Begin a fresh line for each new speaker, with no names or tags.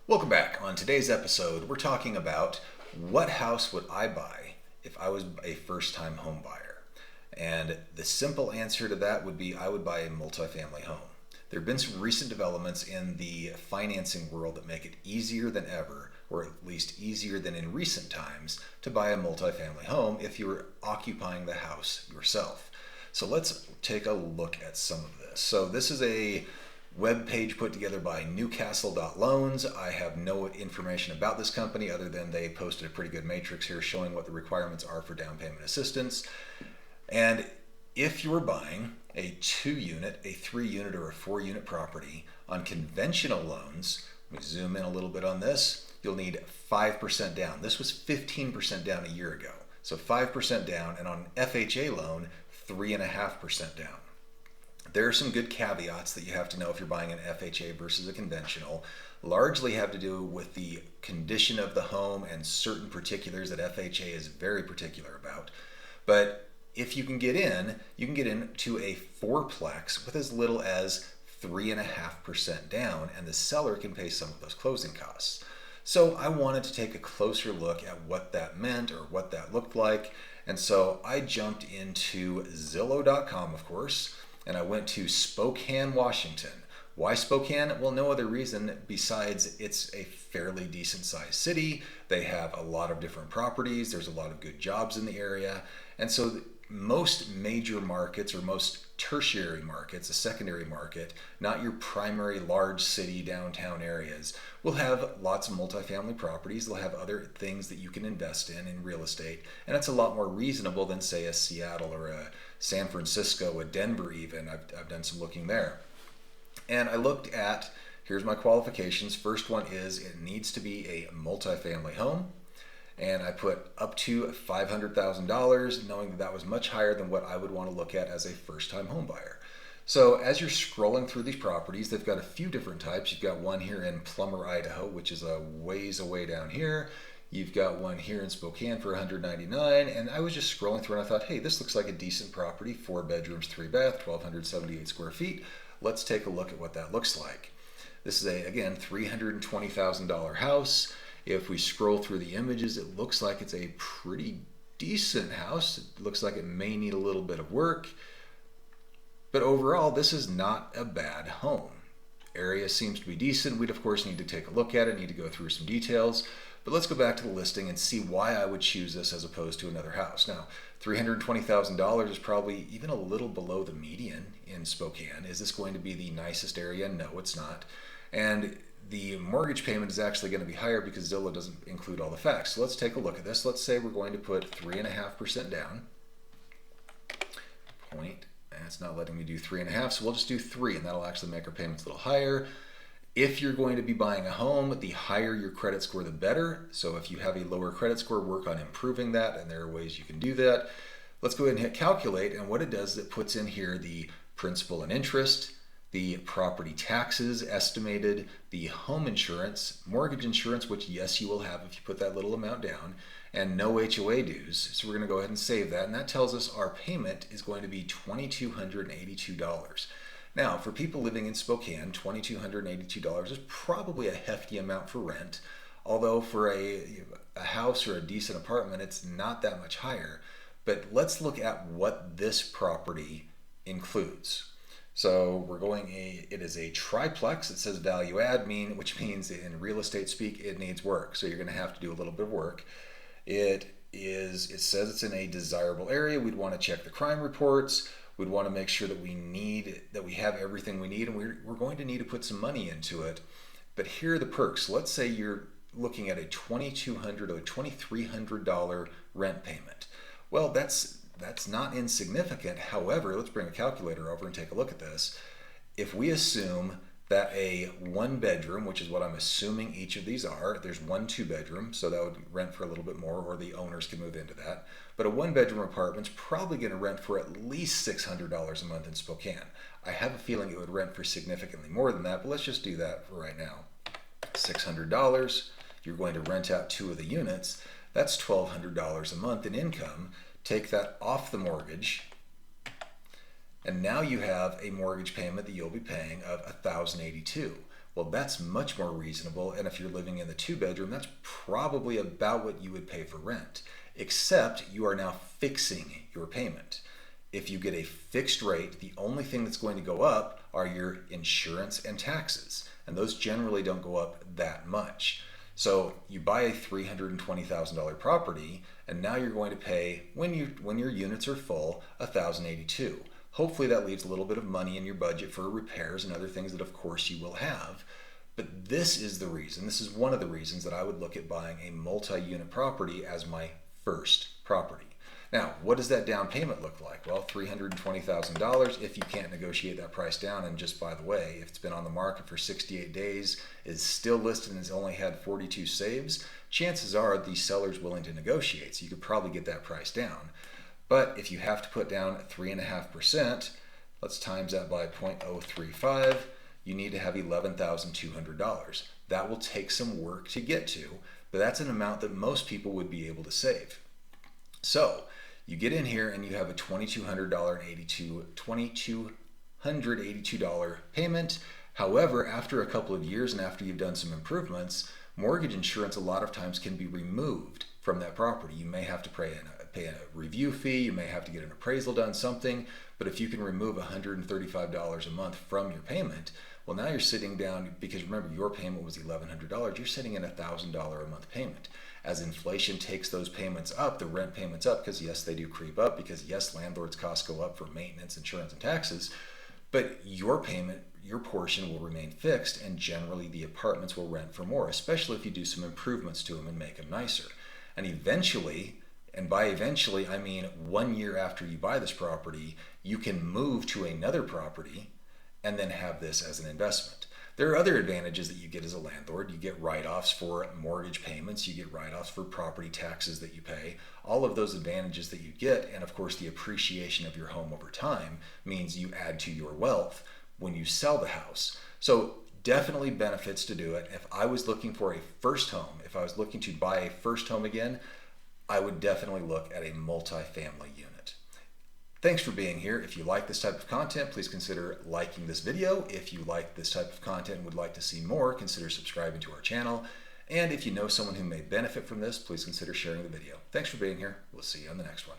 Welcome back. On today's episode, we're talking about what house would I buy if I was a first-time home buyer? And the simple answer to that would be I would buy a multifamily home. There have been some recent developments in the financing world that make it easier than ever, or at least easier than in recent times, to buy a multifamily home if you're occupying the house yourself. So let's take a look at some of this. So this is a web page put together by Newcastle.loans. I have no information about this company other than they posted a pretty good matrix here showing what the requirements are for down payment assistance. And if you're buying a 2-unit, a 3-unit, or a 4-unit property on conventional loans, let me zoom in a little bit on this, you'll need 5% down. This was 15% down a year ago. So 5% down, and on an FHA loan, 3.5% down. There are some good caveats that you have to know if you're buying an FHA versus a conventional. Largely have to do with the condition of the home and certain particulars that FHA is very particular about. But if you can get in to a 4-plex with as little as 3.5% down, and the seller can pay some of those closing costs. So I wanted to take a closer look at what that meant or what that looked like. And so I jumped into Zillow.com, of course, and I went to Spokane, Washington. Why Spokane? Well, no other reason besides it's a fairly decent sized city. They have a lot of different properties. There's a lot of good jobs in the area. And so most major markets, or most tertiary markets, a secondary market, not your primary large city downtown areas, will have lots of multifamily properties. They'll have other things that you can invest in real estate. And it's a lot more reasonable than, say, a Seattle or a San Francisco, a Denver even. I've done some looking there. And I looked at, here's my qualifications. First one is it needs to be a multifamily home. And I put up to $500,000, knowing that that was much higher than what I would want to look at as a first-time home buyer. So as you're scrolling through these properties, they've got a few different types. You've got one here in Plummer, Idaho, which is a ways away down here. You've got one here in Spokane for $199, and I was just scrolling through and I thought, hey, this looks like a decent property, 4 bedrooms, 3 bath, 1,278 square feet. Let's take a look at what that looks like. This is again, $320,000 house. If we scroll through the images, it looks like it's a pretty decent house. It looks like it may need a little bit of work, but overall, this is not a bad home. Area seems to be decent. We'd of course need to take a look at it, need to go through some details, but let's go back to the listing and see why I would choose this as opposed to another house. Now, $320,000 is probably even a little below the median in Spokane. Is this going to be the nicest area? No, it's not. And the mortgage payment is actually going to be higher because Zillow doesn't include all the facts. So let's take a look at this. Let's say we're going to put 3.5% down. It's not letting me do 3.5, so we'll just do 3, and that'll actually make our payments a little higher. If you're going to be buying a home, the higher your credit score, the better. So if you have a lower credit score, work on improving that, and there are ways you can do that. Let's go ahead and hit calculate, and what it does is it puts in here the principal and interest, the property taxes estimated, the home insurance, mortgage insurance, which yes, you will have if you put that little amount down, and no HOA dues. So we're going to go ahead and save that, and that tells us our payment is going to be $2,282. Now, for people living in Spokane, $2,282 is probably a hefty amount for rent, although for a house or a decent apartment, it's not that much higher. But let's look at what this property includes. So it is a triplex. It says value add, which means in real estate speak, it needs work. So you're going to have to do a little bit of work. It says it's in a desirable area. We'd want to check the crime reports. We'd want to make sure that we have everything we need, and we're going to need to put some money into it. But here are the perks. Let's say you're looking at a $2,200 or $2,300 rent payment. Well, that's not insignificant. However, let's bring a calculator over and take a look at this. If we assume that a 1-bedroom, which is what I'm assuming each of these are, there's 1 2-bedroom, so that would rent for a little bit more, or the owners can move into that. But a 1-bedroom apartment's probably going to rent for at least $600 a month in Spokane. I have a feeling it would rent for significantly more than that, but let's just do that for right now. $600, you're going to rent out 2 of the units. That's $1,200 a month in income. Take that off the mortgage, and now you have a mortgage payment that you'll be paying of $1,082. Well, that's much more reasonable, and if you're living in the 2-bedroom, that's probably about what you would pay for rent, except you are now fixing your payment. If you get a fixed rate, the only thing that's going to go up are your insurance and taxes, and those generally don't go up that much. So you buy a $320,000 property, and now you're going to pay, when your units are full, $1,082. Hopefully that leaves a little bit of money in your budget for repairs and other things that of course you will have. But this is one of the reasons that I would look at buying a multi-unit property as my first property. Now, what does that down payment look like? Well, $320,000 if you can't negotiate that price down. And just by the way, if it's been on the market for 68 days, is still listed and has only had 42 saves, chances are the seller's willing to negotiate. So you could probably get that price down. But if you have to put down 3.5%, let's times that by 0.035, you need to have $11,200. That will take some work to get to, but that's an amount that most people would be able to save. So you get in here and you have a $2,282 payment. However, after a couple of years and after you've done some improvements, mortgage insurance a lot of times can be removed from that property. You may have to pay a review fee, you may have to get an appraisal done, something, but if you can remove $135 a month from your payment, well, now you're sitting down, because remember your payment was $1,100, you're sitting in $1,000 a month payment. As inflation takes those payments up, the rent payments up, because yes, they do creep up, because yes, landlords' costs go up for maintenance, insurance, and taxes, but your payment, your portion will remain fixed, and generally the apartments will rent for more, especially if you do some improvements to them and make them nicer. And eventually, and by eventually I mean 1 year after you buy this property, you can move to another property and then have this as an investment. There are other advantages that you get as a landlord. You get write-offs for mortgage payments, you get write-offs for property taxes that you pay. All of those advantages that you get, and of course the appreciation of your home over time, means you add to your wealth when you sell the house. So definitely benefits to do it. If I was looking for a first home, if I was looking to buy a first home again, I would definitely look at a multi-family unit. Thanks for being here. If you like this type of content, please consider liking this video. If you like this type of content and would like to see more, consider subscribing to our channel. And if you know someone who may benefit from this, please consider sharing the video. Thanks for being here. We'll see you on the next one.